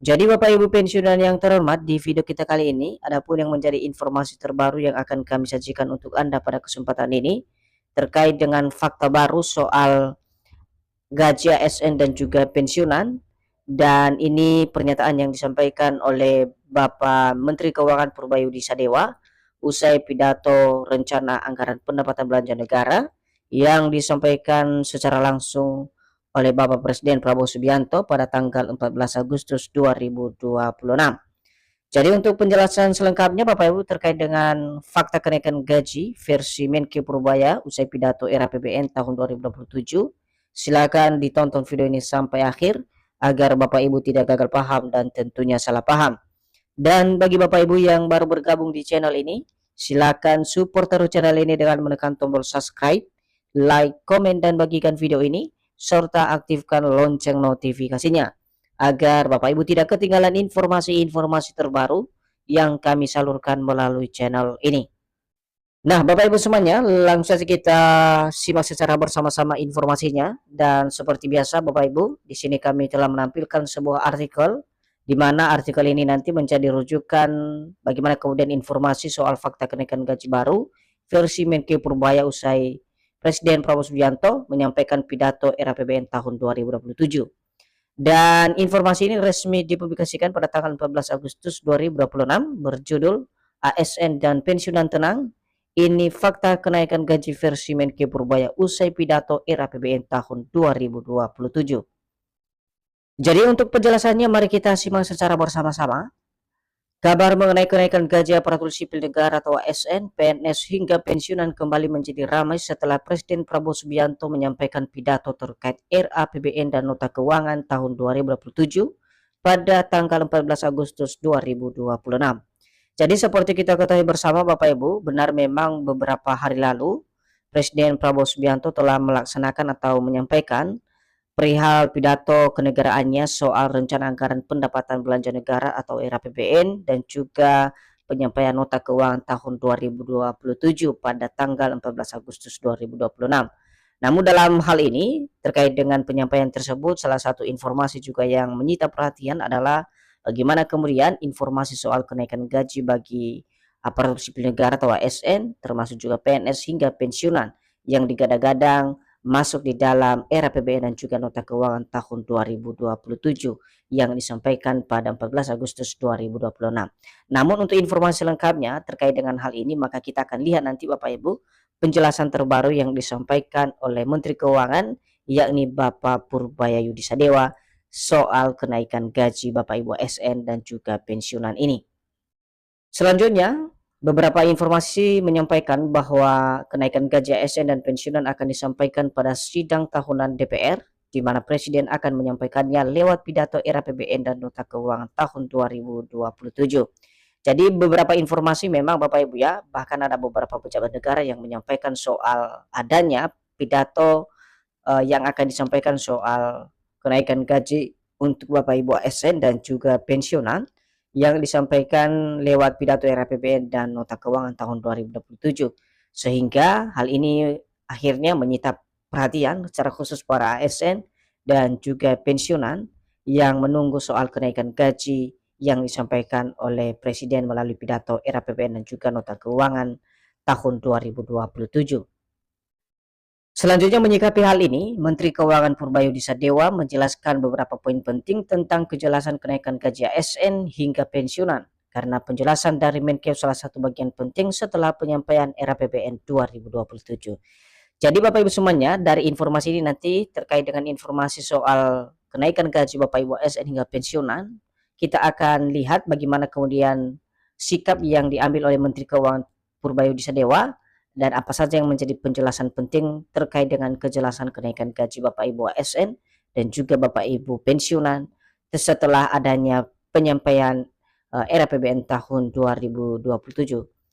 Jadi Bapak Ibu pensiunan yang terhormat, di video kita kali ini adapun yang menjadi informasi terbaru yang akan kami sajikan untuk Anda pada kesempatan ini terkait dengan fakta baru soal gaji ASN dan juga pensiunan, dan ini pernyataan yang disampaikan oleh Bapak Menteri Keuangan Purbayudi Sadewa usai pidato rencana anggaran pendapatan belanja negara yang disampaikan secara langsung oleh Bapak Presiden Prabowo Subianto pada tanggal 14 Agustus 2026. Jadi untuk penjelasan selengkapnya Bapak Ibu terkait dengan fakta kenaikan gaji versi Menkeu Purbaya usai pidato era APBN tahun 2027, silakan ditonton video ini sampai akhir agar Bapak Ibu tidak gagal paham dan tentunya salah paham. Dan bagi Bapak Ibu yang baru bergabung di channel ini, silakan support terus channel ini dengan menekan tombol subscribe, like, komen, dan bagikan video ini, serta aktifkan lonceng notifikasinya agar Bapak Ibu tidak ketinggalan informasi-informasi terbaru yang kami salurkan melalui channel ini. Nah, Bapak Ibu semuanya, langsung saja kita simak secara bersama-sama informasinya. Dan seperti biasa, Bapak Ibu, di sini kami telah menampilkan sebuah artikel, di mana artikel ini nanti menjadi rujukan bagaimana kemudian informasi soal fakta kenaikan gaji baru versi Menkeu Purbaya usai Presiden Prabowo Subianto menyampaikan pidato era APBN tahun 2027. Dan informasi ini resmi dipublikasikan pada tanggal 14 Agustus 2026 berjudul ASN dan Pensiunan Tenang. Ini fakta kenaikan gaji versi Menkeu Purbaya usai pidato era APBN tahun 2027. Jadi untuk penjelasannya mari kita simak secara bersama-sama. Kabar mengenai kenaikan gaji aparatur sipil negara atau ASN, PNS hingga pensiunan kembali menjadi ramai setelah Presiden Prabowo Subianto menyampaikan pidato terkait RAPBN dan Nota Keuangan tahun 2027 pada tanggal 14 Agustus 2026. Jadi seperti kita ketahui bersama Bapak Ibu, benar memang beberapa hari lalu Presiden Prabowo Subianto telah melaksanakan atau menyampaikan perihal pidato kenegaraannya soal rencana anggaran pendapatan belanja negara atau RAPBN dan juga penyampaian nota keuangan tahun 2027 pada tanggal 14 Agustus 2026. Namun dalam hal ini terkait dengan penyampaian tersebut, salah satu informasi juga yang menyita perhatian adalah bagaimana kemudian informasi soal kenaikan gaji bagi aparatur sipil negara atau ASN termasuk juga PNS hingga pensiunan yang digadang-gadang masuk di dalam era APBN dan juga nota keuangan tahun 2027 yang disampaikan pada 14 Agustus 2026. Namun untuk informasi lengkapnya terkait dengan hal ini maka kita akan lihat nanti Bapak Ibu penjelasan terbaru yang disampaikan oleh Menteri Keuangan yakni Bapak Purbayudi Sadewa soal kenaikan gaji Bapak Ibu ASN dan juga pensiunan ini. Selanjutnya, beberapa informasi menyampaikan bahwa kenaikan gaji ASN dan pensiunan akan disampaikan pada sidang tahunan DPR, di mana Presiden akan menyampaikannya lewat pidato era APBN dan Nota Keuangan tahun 2027. Jadi beberapa informasi memang Bapak Ibu ya, bahkan ada beberapa pejabat negara yang menyampaikan soal adanya pidato yang akan disampaikan soal kenaikan gaji untuk Bapak Ibu ASN dan juga pensiunan yang disampaikan lewat pidato RAPBN dan Nota Keuangan tahun 2027. Sehingga hal ini akhirnya menyita perhatian secara khusus para ASN dan juga pensiunan yang menunggu soal kenaikan gaji yang disampaikan oleh Presiden melalui pidato RAPBN dan juga Nota Keuangan tahun 2027. Selanjutnya menyikapi hal ini, Menteri Keuangan Purbayudi Sadewa menjelaskan beberapa poin penting tentang kejelasan kenaikan gaji ASN hingga pensiunan. Karena penjelasan dari Menkeu salah satu bagian penting setelah penyampaian RAPBN 2027. Jadi Bapak Ibu semuanya, dari informasi ini nanti terkait dengan informasi soal kenaikan gaji Bapak Ibu ASN hingga pensiunan, kita akan lihat bagaimana kemudian sikap yang diambil oleh Menteri Keuangan Purbayudi Sadewa dan apa saja yang menjadi penjelasan penting terkait dengan kejelasan kenaikan gaji Bapak Ibu ASN dan juga Bapak Ibu pensiunan setelah adanya penyampaian era APBN tahun 2027.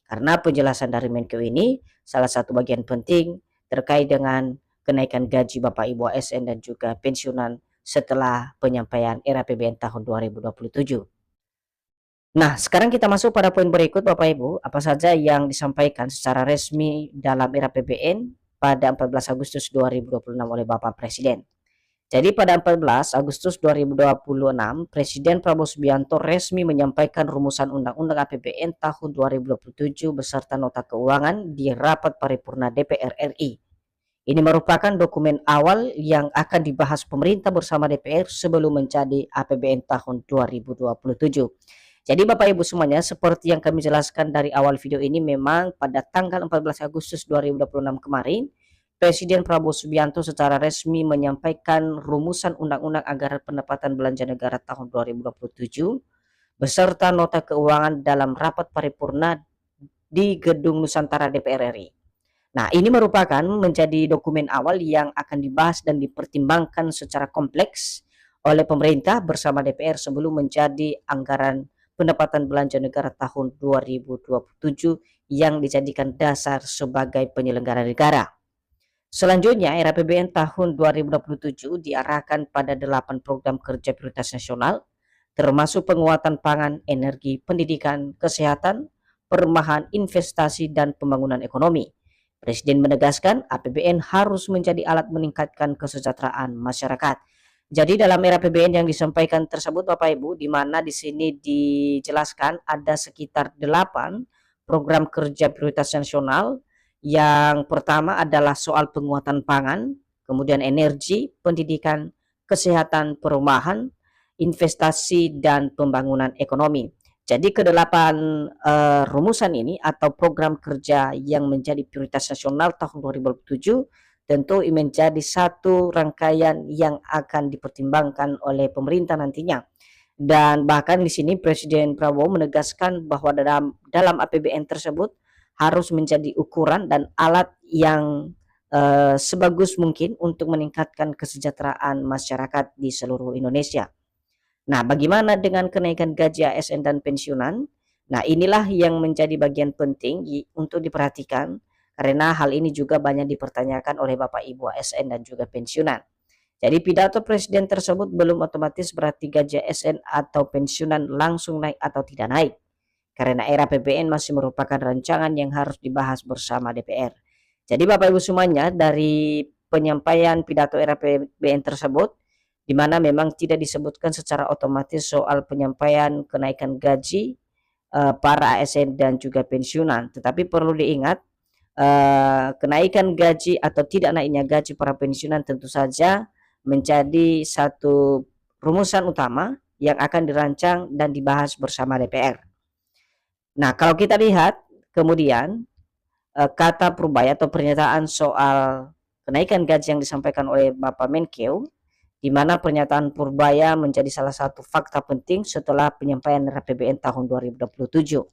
Karena penjelasan dari Menkeu ini salah satu bagian penting terkait dengan kenaikan gaji Bapak Ibu ASN dan juga pensiunan setelah penyampaian era APBN tahun 2027. Nah, sekarang kita masuk pada poin berikut Bapak Ibu, apa saja yang disampaikan secara resmi dalam era APBN pada 14 Agustus 2026 oleh Bapak Presiden. Jadi pada 14 Agustus 2026, Presiden Prabowo Subianto resmi menyampaikan rumusan Undang-Undang APBN tahun 2027 beserta nota keuangan di rapat paripurna DPR RI. Ini merupakan dokumen awal yang akan dibahas pemerintah bersama DPR sebelum menjadi APBN tahun 2027. Jadi Bapak Ibu semuanya, seperti yang kami jelaskan dari awal video ini, memang pada tanggal 14 Agustus 2026 kemarin, Presiden Prabowo Subianto secara resmi menyampaikan rumusan Undang-Undang Anggaran Pendapatan Belanja Negara tahun 2027 beserta nota keuangan dalam rapat paripurna di Gedung Nusantara DPR RI. Nah, ini merupakan menjadi dokumen awal yang akan dibahas dan dipertimbangkan secara kompleks oleh pemerintah bersama DPR sebelum menjadi anggaran pendapatan belanja negara tahun 2027 yang dijadikan dasar sebagai penyelenggara negara. Selanjutnya, RAPBN tahun 2027 diarahkan pada 8 program kerja prioritas nasional, termasuk penguatan pangan, energi, pendidikan, kesehatan, perumahan, investasi, dan pembangunan ekonomi. Presiden menegaskan APBN harus menjadi alat meningkatkan kesejahteraan masyarakat. Jadi dalam RAPBN yang disampaikan tersebut Bapak Ibu, di mana di sini dijelaskan ada sekitar 8 program kerja prioritas nasional. Yang pertama adalah soal penguatan pangan, kemudian energi, pendidikan, kesehatan, perumahan, investasi, dan pembangunan ekonomi. Jadi kedelapan rumusan ini atau program kerja yang menjadi prioritas nasional tahun 2027 tentu menjadi satu rangkaian yang akan dipertimbangkan oleh pemerintah nantinya. Dan bahkan di sini Presiden Prabowo menegaskan bahwa dalam APBN tersebut harus menjadi ukuran dan alat yang sebagus mungkin untuk meningkatkan kesejahteraan masyarakat di seluruh Indonesia. Nah, bagaimana dengan kenaikan gaji ASN dan pensiunan? Nah, inilah yang menjadi bagian penting untuk diperhatikan karena hal ini juga banyak dipertanyakan oleh Bapak Ibu ASN dan juga pensiunan. Jadi pidato presiden tersebut belum otomatis berarti gaji ASN atau pensiunan langsung naik atau tidak naik. Karena era APBN masih merupakan rancangan yang harus dibahas bersama DPR. Jadi Bapak Ibu semuanya, dari penyampaian pidato era APBN tersebut, di mana memang tidak disebutkan secara otomatis soal penyampaian kenaikan gaji para ASN dan juga pensiunan. Tetapi perlu diingat, kenaikan gaji atau tidak naiknya gaji para pensiunan tentu saja menjadi satu rumusan utama yang akan dirancang dan dibahas bersama DPR. Nah, kalau kita lihat kemudian kata Purbaya atau pernyataan soal kenaikan gaji yang disampaikan oleh Bapak Menkeu, di mana pernyataan Purbaya menjadi salah satu fakta penting setelah penyampaian RAPBN tahun 2027.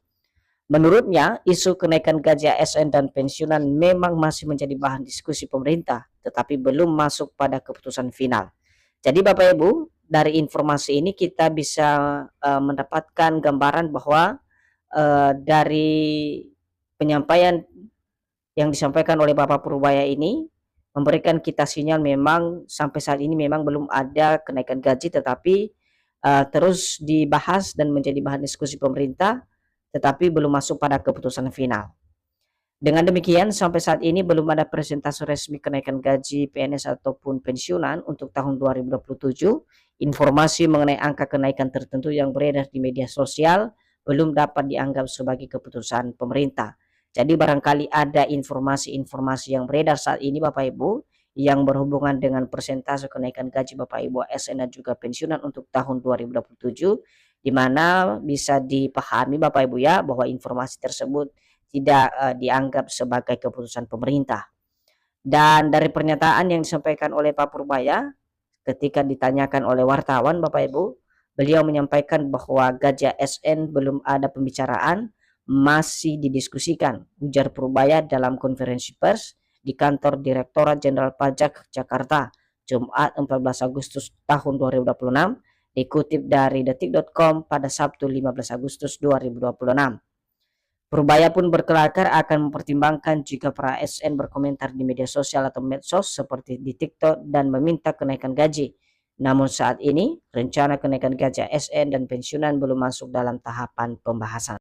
Menurutnya, isu kenaikan gaji ASN dan pensiunan memang masih menjadi bahan diskusi pemerintah, tetapi belum masuk pada keputusan final. Jadi Bapak Ibu, dari informasi ini kita bisa mendapatkan gambaran bahwa dari penyampaian yang disampaikan oleh Bapak Purbaya ini memberikan kita sinyal memang sampai saat ini memang belum ada kenaikan gaji, tetapi terus dibahas dan menjadi bahan diskusi pemerintah, tetapi belum masuk pada keputusan final. Dengan demikian, sampai saat ini belum ada presentase resmi kenaikan gaji PNS ataupun pensiunan untuk tahun 2027. Informasi mengenai angka kenaikan tertentu yang beredar di media sosial belum dapat dianggap sebagai keputusan pemerintah. Jadi barangkali ada informasi-informasi yang beredar saat ini Bapak Ibu yang berhubungan dengan persentase kenaikan gaji Bapak Ibu ASN dan juga pensiunan untuk tahun 2027, di mana bisa dipahami Bapak Ibu ya bahwa informasi tersebut tidak dianggap sebagai keputusan pemerintah. Dan dari pernyataan yang disampaikan oleh Pak Purbaya ketika ditanyakan oleh wartawan Bapak Ibu, beliau menyampaikan bahwa gaji ASN belum ada pembicaraan, masih didiskusikan, ujar Purbaya dalam konferensi pers di kantor Direktorat Jenderal Pajak Jakarta Jumat 14 Agustus tahun 2026, dikutip dari detik.com pada Sabtu 15 Agustus 2026. Purbaya pun berkelakar akan mempertimbangkan jika para ASN berkomentar di media sosial atau medsos seperti di TikTok dan meminta kenaikan gaji. Namun saat ini rencana kenaikan gaji ASN dan pensiunan belum masuk dalam tahapan pembahasan.